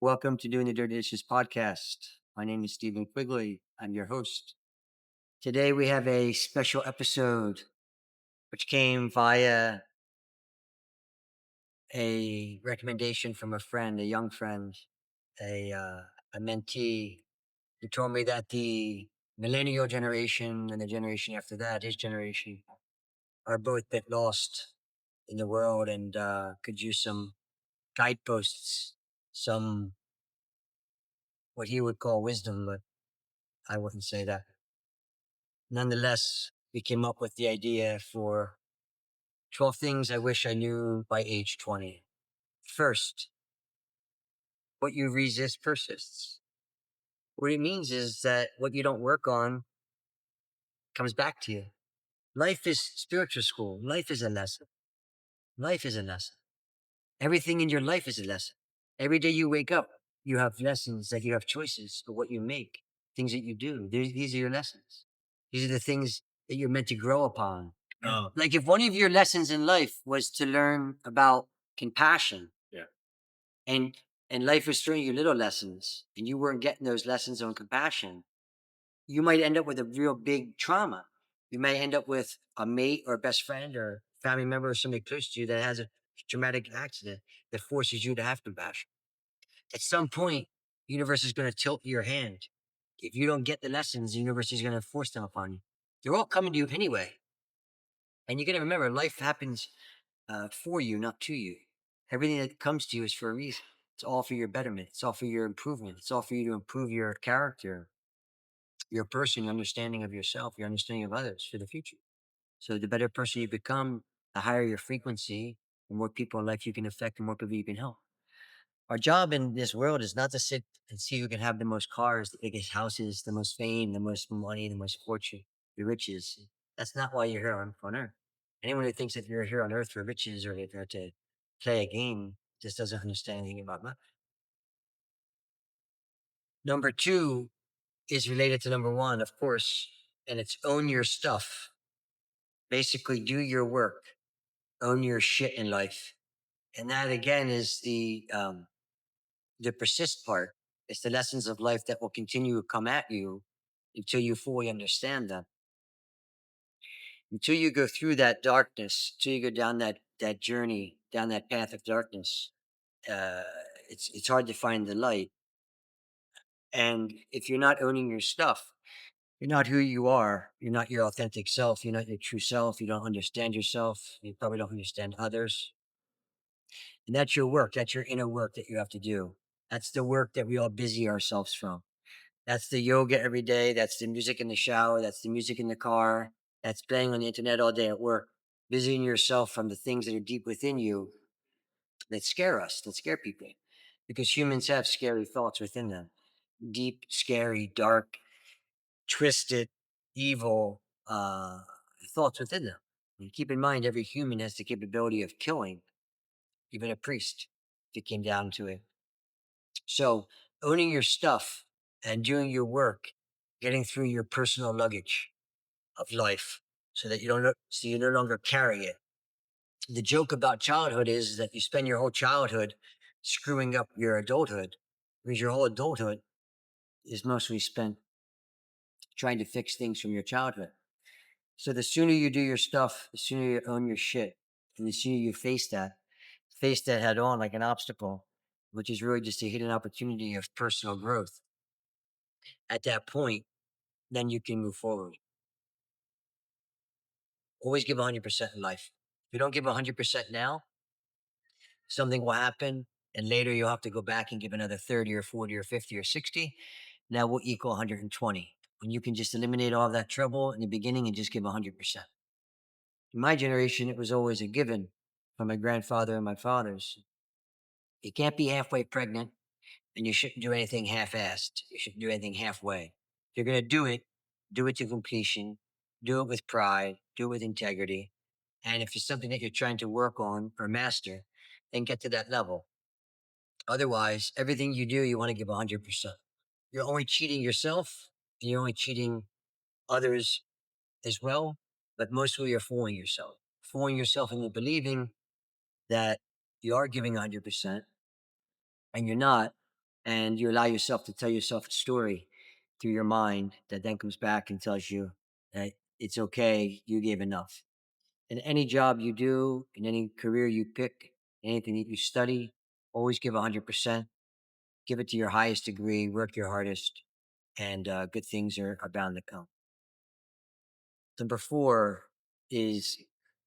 Welcome to Doing the Dirty Dishes podcast. My name is Stephen Quigley. I'm your host. Today we have a special episode which came via a recommendation from a friend, a young friend, a mentee, who told me that the millennial generation and the generation after that, his generation, are both a bit lost in the world and could use some guideposts, some what he would call wisdom, but I wouldn't say that. Nonetheless, we came up with the idea for 12 things I wish I knew by age 20. First, what you resist persists. What it means is that what you don't work on comes back to you. Life is spiritual school. Life is a lesson. Life is a lesson. Everything in your life is a lesson. Every day you wake up, you have lessons that you have choices of what you make, things that you do. These are your lessons. These are the things that you're meant to grow upon. Like if one of your lessons in life was to learn about compassion, and life was throwing you little lessons, and you weren't getting those lessons on compassion, you might end up with a real big trauma. You might end up with a mate or a best friend or family member or somebody close to you that has a traumatic accident that forces you to have compassion. At some point, the universe is going to tilt your hand. If you don't get the lessons, the universe is going to force them upon you. They're all coming to you anyway. And you got to remember, life happens for you, not to you. Everything that comes to you is for a reason. It's all for your betterment. It's all for your improvement. It's all for you to improve your character, your person, your understanding of yourself, your understanding of others for the future. So the better person you become, the higher your frequency, the more people in life you can affect, the more people you can help. Our job in this world is not to sit and see who can have the most cars, the biggest houses, the most fame, the most money, the most fortune, the riches. That's not why you're here on earth. Anyone who thinks that you're here on earth for riches or to play a game just doesn't understand anything about life. Number two is related to number one, of course, and it's own your stuff. Basically, do your work, own your shit in life, and that again is the persist part. It's the lessons of life that will continue to come at you until you fully understand them. Until you go through that darkness, until you go down that journey, down that path of darkness, uh, it's hard to find the light. And if you're not owning your stuff, you're not who you are. You're not your authentic self. You're not your true self. You don't understand yourself. You probably don't understand others. And that's your work. That's your inner work that you have to do. That's the work that we all busy ourselves from. That's the yoga every day. That's the music in the shower. That's the music in the car. That's playing on the internet all day at work. Busying yourself from the things that are deep within you that scare us, that scare people. Because humans have scary thoughts within them. Deep, scary, dark, twisted, evil thoughts within them. And keep in mind, every human has the capability of killing, even a priest, if it came down to it. So, owning your stuff and doing your work, getting through your personal luggage of life, so that so you no longer carry it. The joke about childhood is that you spend your whole childhood screwing up your adulthood, because your whole adulthood is mostly spent trying to fix things from your childhood. So the sooner you do your stuff, the sooner you own your shit, and the sooner you face that head on like an obstacle, which is really just a hidden opportunity of personal growth. At that point, then you can move forward. Always give 100% in life. If you don't give 100% now, something will happen, and later you'll have to go back and give another 30 or 40 or 50 or 60. That will equal 120. When you can just eliminate all that trouble in the beginning and just give 100%. In my generation, it was always a given from my grandfather and my fathers. You can't be halfway pregnant, and you shouldn't do anything half-assed. You shouldn't do anything halfway. If you're going to do it to completion, do it with pride, do it with integrity. And if it's something that you're trying to work on or master, then get to that level. Otherwise, everything you do, you want to give 100%. You're only cheating yourself, and you're only cheating others as well, but mostly you're fooling yourself. Fooling yourself into believing that you are giving 100% and you're not, And you allow yourself to tell yourself a story through your mind that then comes back and tells you that it's okay, you gave enough. In any job you do, in any career you pick, anything that you study, always give 100%. Give it to your highest degree, work your hardest, and good things are bound to come. Number four is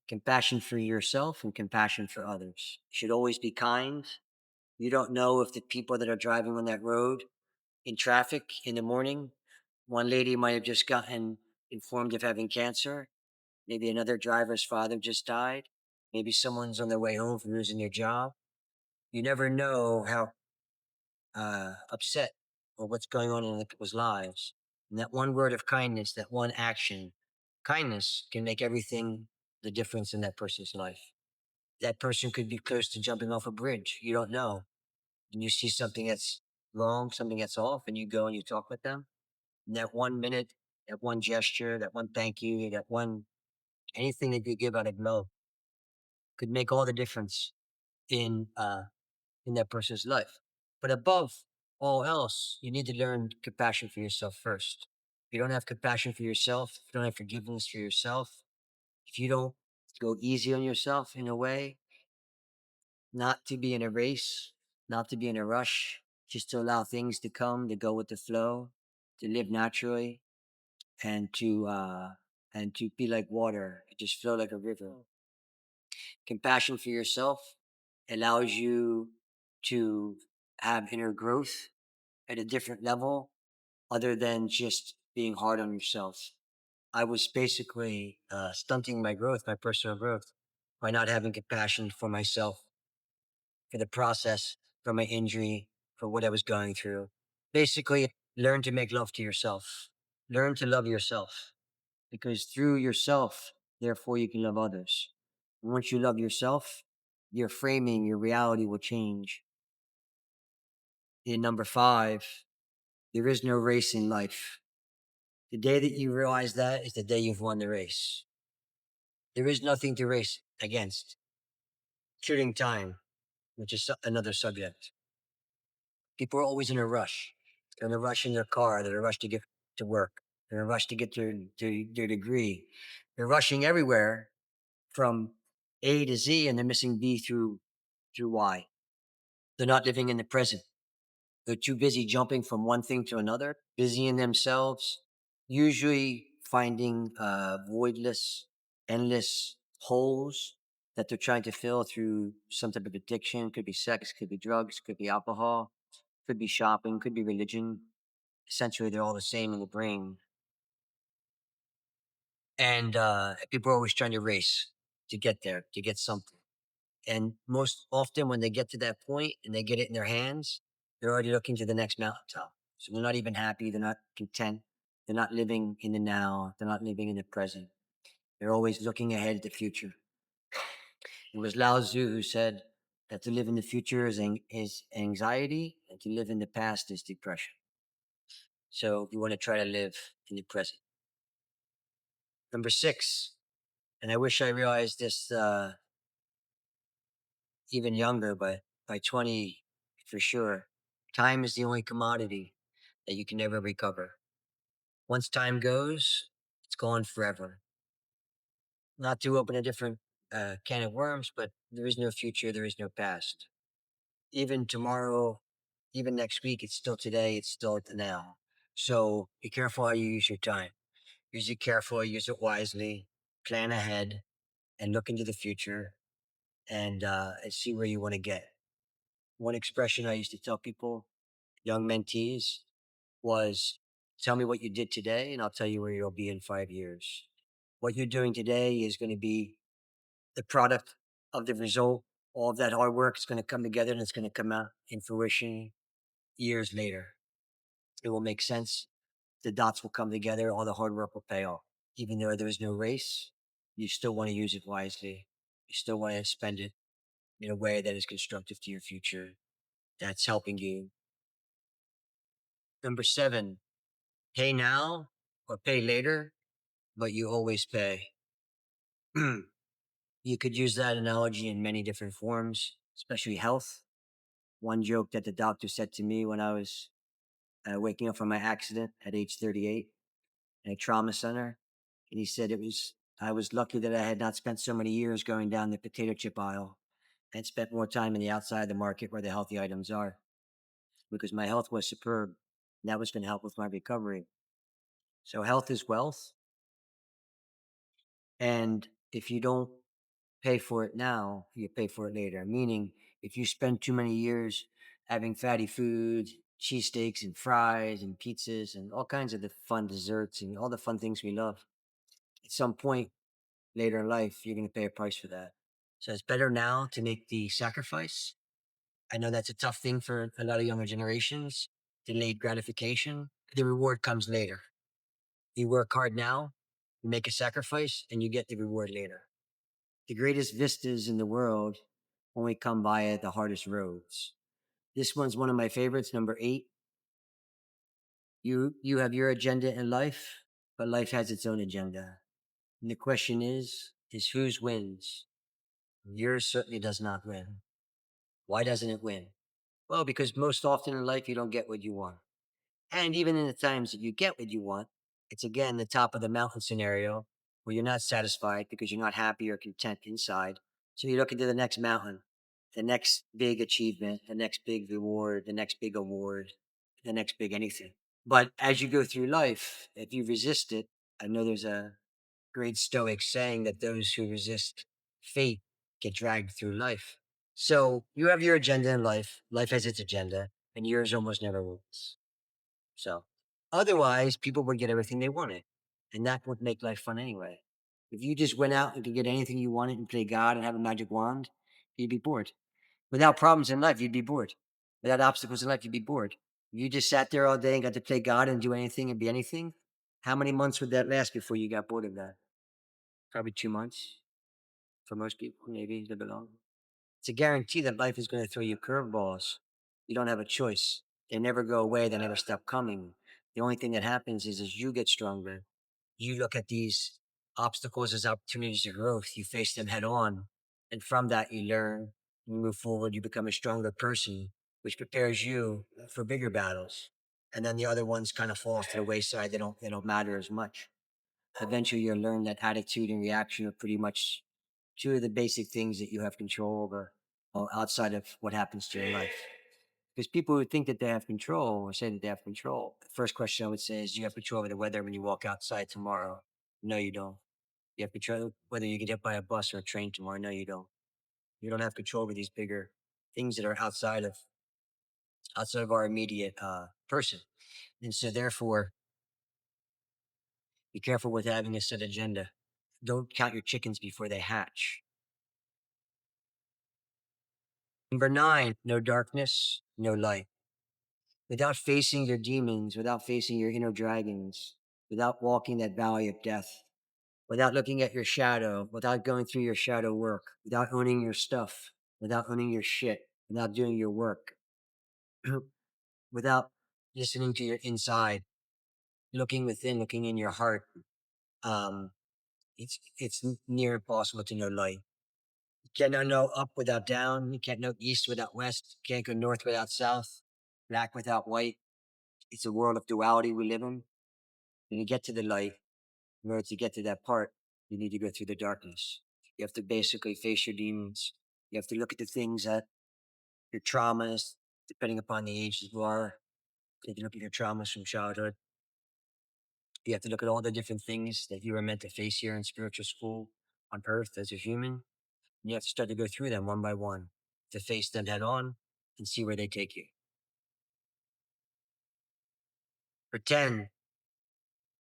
compassion for yourself and compassion for others. You should always be kind. You don't know if the people that are driving on that road in traffic in the morning, one lady might have just gotten informed of having cancer. Maybe another driver's father just died. Maybe someone's on their way home from losing their job. You never know how upset or what's going on in the people's lives. And that one word of kindness, that one action, kindness can make everything the difference in that person's life. That person could be close to jumping off a bridge. You don't know. And you see something that's wrong, something that's off, and you go and you talk with them. And that 1 minute, that one gesture, that one thank you, that one anything that you give out of love could make all the difference in in that person's life. But above all else, you need to learn compassion for yourself first. If you don't have compassion for yourself, if you don't have forgiveness for yourself, if you don't go easy on yourself in a way, not to be in a race, not to be in a rush, just to allow things to come, to go with the flow, to live naturally, and to be like water, just flow like a river. Compassion for yourself allows you to have inner growth at a different level other than just being hard on yourself. I was basically stunting my growth, my personal growth, by not having compassion for myself, for the process, for my injury, for what I was going through. Basically, learn to make love to yourself. Learn to love yourself because through yourself, therefore, you can love others. And once you love yourself, your framing, your reality will change. In number five, there is no race in life. The day that you realize that is the day you've won the race. There is nothing to race against. Shooting time, which is another subject. People are always in a rush. They're in a rush in their car. They're in a rush to get to work. They're in a rush to get their degree. They're rushing everywhere from A to Z, and they're missing B through Y. They're not living in the present. They're too busy jumping from one thing to another, busy in themselves, usually finding voidless, endless holes that they're trying to fill through some type of addiction. Could be sex, could be drugs, could be alcohol, could be shopping, could be religion. Essentially, they're all the same in the brain. And people are always trying to race to get there, to get something. And most often, when they get to that point and they get it in their hands, they're already looking to the next mountaintop. So they're not even happy. They're not content. They're not living in the now. They're not living in the present. They're always looking ahead at the future. It was Lao Tzu who said that to live in the future is anxiety, and to live in the past is depression. So we want to try to live in the present. Number six, and I wish I realized this even younger, but by 20, for sure, time is the only commodity that you can never recover. Once time goes, it's gone forever. Not to open a different can of worms, but there is no future, there is no past. Even tomorrow, even next week, it's still today, it's still the now. So be careful how you use your time. Use it carefully, use it wisely, plan ahead, and look into the future and see where you want to get. One expression I used to tell people, young mentees, was tell me what you did today, and I'll tell you where you'll be in 5 years. What you're doing today is going to be the product of the result. All of that hard work is going to come together and it's going to come out in fruition years later. It will make sense. The dots will come together. All the hard work will pay off. Even though there is no race, you still want to use it wisely. You still want to spend it in a way that is constructive to your future, that's helping you. Number seven, pay now or pay later, but you always pay. You could use that analogy in many different forms, especially health. One joke that the doctor said to me when I was waking up from my accident at age 38 in a trauma center, and he said I was lucky that I had not spent so many years going down the potato chip aisle and spent more time in the outside of the market where the healthy items are, because my health was superb. And that was going to help with my recovery. So health is wealth, and if you don't pay for it now, you pay for it later. Meaning, if you spend too many years having fatty foods, cheesesteaks and fries and pizzas and all kinds of the fun desserts and all the fun things we love, at some point later in life, you're going to pay a price for that. So it's better now to make the sacrifice. I know that's a tough thing for a lot of younger generations. Delayed gratification. The reward comes later. You work hard now, you make a sacrifice, and you get the reward later. The greatest vistas in the world only come via the hardest roads. This one's one of my favorites, number 8. You have your agenda in life, but life has its own agenda. And the question is whose wins? Yours certainly does not win. Why doesn't it win? Well, because most often in life you don't get what you want. And even in the times that you get what you want, it's again the top of the mountain scenario where you're not satisfied because you're not happy or content inside. So you look into the next mountain, the next big achievement, the next big reward, the next big award, the next big anything. But as you go through life, if you resist it, I know there's a great Stoic saying that those who resist fate get dragged through life. So you have your agenda in life, life has its agenda, and yours almost never wins. So otherwise, people would get everything they wanted, and that would make life fun anyway. If you just went out and could get anything you wanted and play God and have a magic wand, you'd be bored. Without problems in life, you'd be bored. Without obstacles in life, you'd be bored. If you just sat there all day and got to play God and do anything and be anything, how many months would that last before you got bored of that? Probably 2 months for most people, maybe live alone. It's a guarantee that life is going to throw you curveballs. You don't have a choice. They never go away. They never stop coming. The only thing that happens is as you get stronger, you look at these obstacles as opportunities of growth. You face them head on. And from that, you learn, you move forward, you become a stronger person, which prepares you for bigger battles. And then the other ones kind of fall to the wayside. They don't matter as much. Eventually you'll learn that attitude and reaction are pretty much two of the basic things that you have control over outside of what happens to your life. Because people who think that they have control or say that they have control, the first question I would say is, do you have control over the weather when you walk outside tomorrow? No, you don't. You have control whether you get hit by a bus or a train tomorrow. No, you don't. You don't have control over these bigger things that are outside of our immediate person. And so therefore, be careful with having a set agenda. Don't count your chickens before they hatch. Number 9, no darkness, no light. Without facing your demons, without facing your inner dragons, without walking that valley of death, without looking at your shadow, without going through your shadow work, without owning your stuff, without owning your shit, without doing your work, without listening to your inside, looking within, looking in your heart, um, it's near impossible to know light. You cannot know up without down. You can't know east without west. You can't go north without south, black without white. It's a world of duality we live in. When you get to the light, in order to get to that part, you need to go through the darkness. You have to basically face your demons. You have to look at the things that your traumas, depending upon the age you are. You can look at your traumas from childhood. You have to look at all the different things that you were meant to face here in spiritual school on earth as a human. And you have to start to go through them one by one to face them head on and see where they take you. Pretend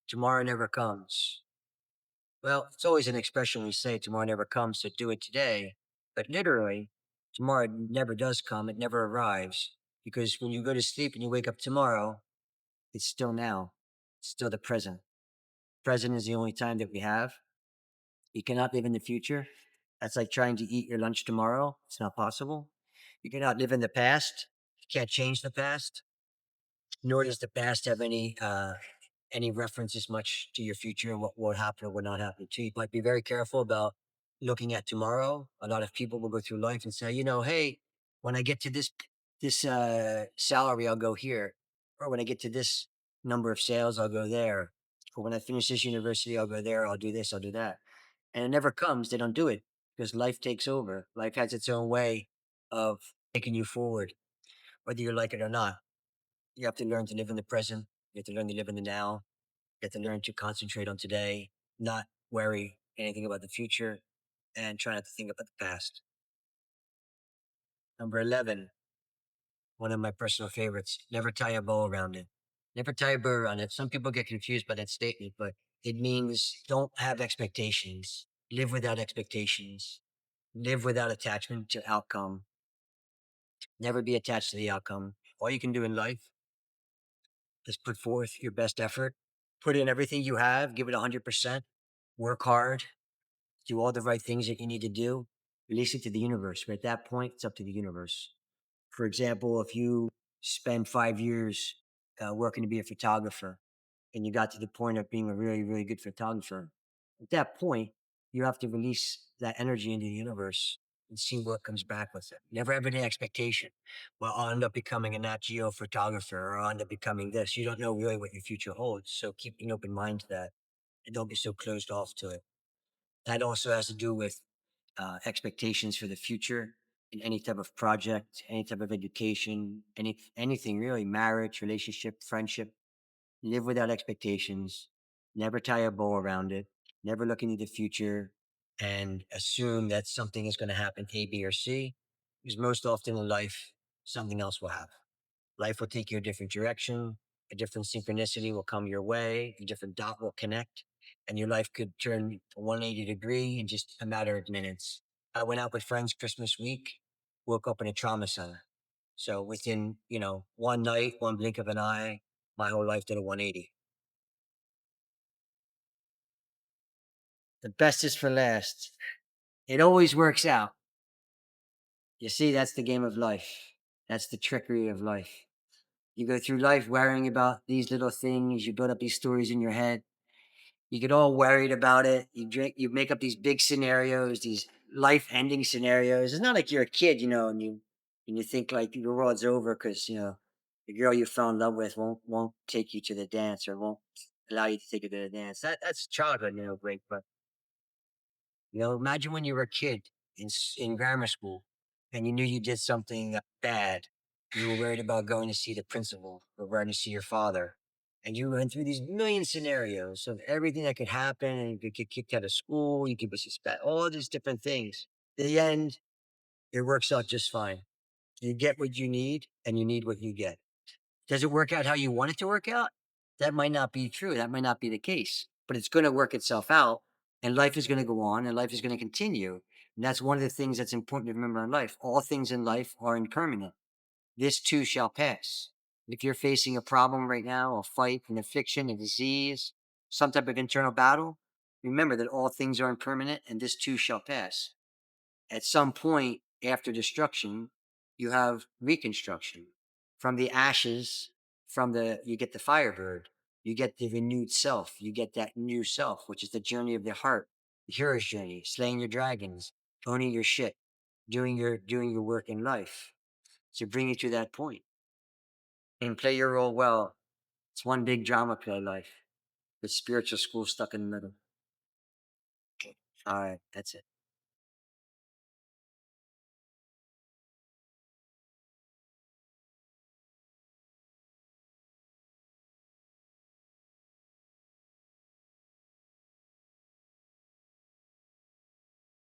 tomorrow never comes. Well, it's always an expression we say, tomorrow never comes, so do it today. But literally, tomorrow never does come, it never arrives. Because when you go to sleep and you wake up tomorrow, it's still now, it's still the present. Present is the only time that we have. You cannot live in the future. That's like trying to eat your lunch tomorrow. It's not possible. You cannot live in the past. You can't change the past, nor does the past have any reference as much to your future and what will happen or what not happen to you. But be very careful about looking at tomorrow. A lot of people will go through life and say, hey, when I get to this salary, I'll go here. Or when I get to this number of sales, I'll go there. Or when I finish this university, I'll go there. I'll do this, I'll do that. And it never comes. They don't do it because life takes over. Life has its own way of taking you forward, whether you like it or not. You have to learn to live in the present. You have to learn to live in the now. You have to learn to concentrate on today, not worry anything about the future, and try not to think about the past. Number 11, one of my personal favorites, never tie a bow around it. Never tie a bow around it. Some people get confused by that statement, but it means don't have expectations. Live without expectations. Live without attachment to outcome. Never be attached to the outcome. All you can do in life is put forth your best effort, put in everything you have, give it 100%, work hard, do all the right things that you need to do, release it to the universe. But at that point, it's up to the universe. For example, if you spend 5 years working to be a photographer and you got to the point of being a really, really good photographer, at that point, you have to release that energy into the universe and see what comes back with it. Never have any expectation. Well, I'll end up becoming a Nat Geo photographer or I'll end up becoming this. You don't know really what your future holds. So keep an open mind to that and don't be so closed off to it. That also has to do with expectations for the future in any type of project, any type of education, anything really, marriage, relationship, friendship. Live without expectations. Never tie a bow around it. Never look into the future and assume that something is going to happen A, B, or C. Because most often in life, something else will happen. Life will take you a different direction. A different synchronicity will come your way. A different dot will connect, and your life could turn 180 degree in just a matter of minutes. I went out with friends Christmas week, woke up in a trauma center. So within, one night, one blink of an eye, my whole life did a 180. The best is for last. It always works out. You see, that's the game of life. That's the trickery of life. You go through life worrying about these little things. You build up these stories in your head. You get all worried about it. You make up these big scenarios, these life-ending scenarios. It's not like you're a kid, and you think like your world's over because the girl you fell in love with won't take you to the dance or won't allow you to take her to the dance. That's childhood, great. But imagine when you were a kid in grammar school and you knew you did something bad. You were worried about going to see the principal or going to see your father. And you went through these million scenarios of everything that could happen. And you could get kicked out of school. You could be suspended, all these different things. In the end, it works out just fine. You get what you need and you need what you get. Does it work out how you want it to work out? That might not be true. That might not be the case, but it's going to work itself out and life is going to go on and life is going to continue. And that's one of the things that's important to remember in life. All things in life are impermanent. This too shall pass. If you're facing a problem right now, a fight, an affliction, a disease, some type of internal battle, remember that all things are impermanent and this too shall pass. At some point after destruction, you have reconstruction. From the ashes, you get the firebird, you get the renewed self, you get that new self, which is the journey of the heart, the hero's journey, slaying your dragons, owning your shit, doing your work in life to bring you to that point. And play your role well. It's one big drama play life with spiritual school stuck in the middle. All right, that's it.